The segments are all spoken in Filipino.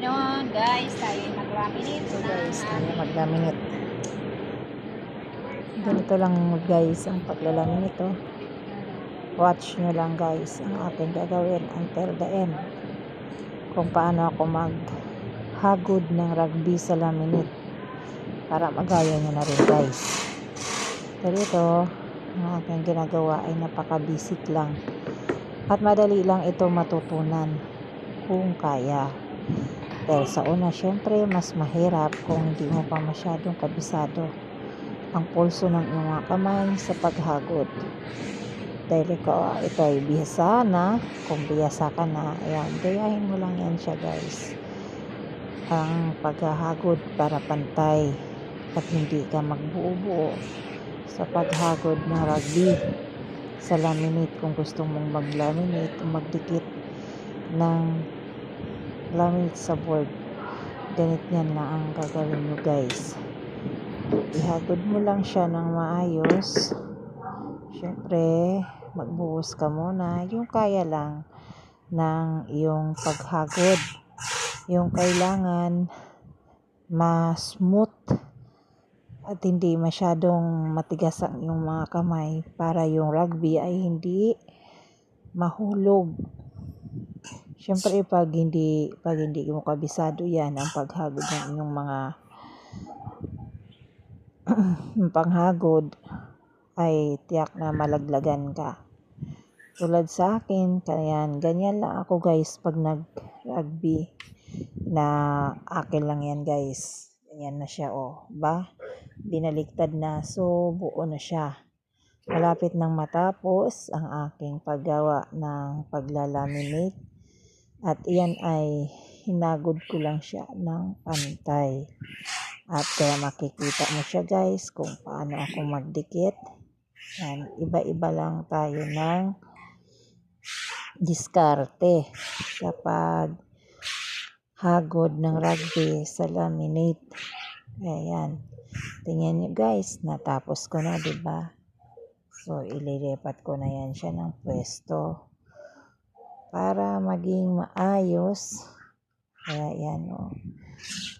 Noon guys, tayo mag-laminate So na guys, tayo maglaminate. Ganito lang guys ang paglalaminate oh. Watch nyo lang guys ang aking gagawin until the end. Kung paano ako maghagod ng rugby sa laminate. Para magaya nyo na rin guys. Pero ito, ang aking ginagawa ay napaka-basic lang. At madali lang ito matutunan kung kaya. Dahil sa una, syempre, mas mahirap kung hindi mo pa masyadong kabisado ang pulso ng iyong mga kamay sa paghagod. Dahil ito ay bihasa na, kung bihasa ka na, ayan, gayahin mo lang yan siya guys. Ang paghahagod para pantay at hindi ka magbuo-buo sa paghagod ng rugby sa laminate. Kung gusto mong mag-laminate o magdikit ng laminate sa board, ganit yan na ang gagawin nyo guys. Ihagod mo lang siya ng maayos. Syempre magbuhos ka muna yung kaya lang ng iyong paghagod. Yung kailangan ma-smooth at hindi masyadong matigas ang iyong mga kamay para yung rugby ay hindi mahulog. Syempre pag hindi mo kabisado yan ang paghagod ng inyong mga panghagod ay tiyak na malaglagan ka. Tulad sa akin, ganyan lang ako guys pag nag-rugby na akin lang yan guys. Ganyan na siya oh, ba? Binaliktad na, so buo na siya. Malapit nang matapos ang aking paggawa ng paglalaminate at iyan ay hinagod ko lang siya ng pantay. At kaya makikita mo siya guys kung paano ako magdikit. Yan, iba-iba lang tayo ng diskarte kapag hagod ng rugby sa laminate. Ayan. Tingnan nyo guys, natapos ko na, diba? So, ililipat ko na yan siya ng pwesto para maging maayos. Kaya yan oh.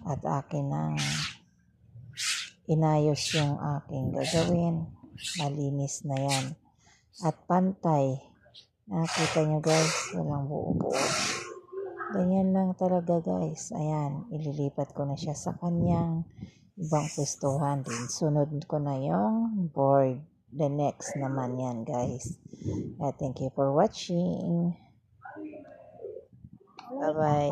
At akin ang inayos yung aking gagawin. Malinis na yan. At pantay. Nakita nyo guys, walang buo-buo. Ganyan lang talaga guys. Ayan, ililipat ko na siya sa kanyang ibang pwestuhan din. Sunod ko na yung board. The next naman yan guys. Thank you for watching. Bye-bye.